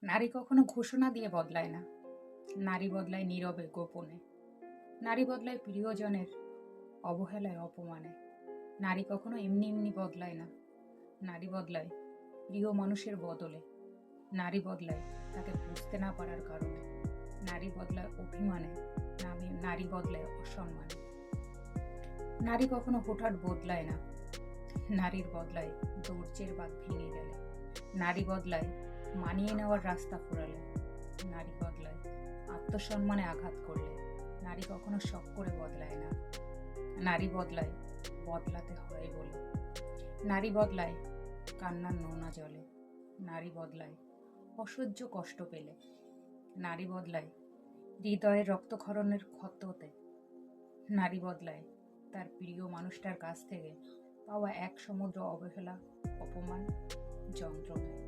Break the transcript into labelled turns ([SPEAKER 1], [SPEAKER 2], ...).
[SPEAKER 1] নারী কখনো ঘোষণা দিয়ে বদলায় না। নারী বদলায় নীরবে, গোপনে। নারী বদলায় প্রিয়জনের অবহেলায়, অপমানে। নারী কখনো এমনি এমনি বদলায় না। নারী বদলায় প্রিয় মানুষের বদলে। নারী বদলায় তাকে বুঝতে না পারার কারণে। নারী বদলায় অভিমানে। নারী বদলায় অসম্মানে। নারী কখনো হঠাৎ বদলায় না। নারীর বদলায় ধৈর্যের বাঁধ ভেঙে গেলে। নারী বদলায় মানিয়ে নেওয়ার রাস্তা ফুরালে। নারী বদলায় আত্মসম্মানে আঘাত করলে। নারী কখনো শখ করে বদলায় না। নারী বদলায় বদলাতে হয় বলে। নারী বদলায় কান্নার নোনা জলে। নারী বদলায় অসহ্য কষ্ট পেলে। নারী বদলায় হৃদয়ের রক্তক্ষরণের ক্ষততে। নারী বদলায় তার প্রিয় মানুষটার কাছ থেকে পাওয়া এক সমুদ্র অবহেলা, অপমান, যন্ত্রণায়।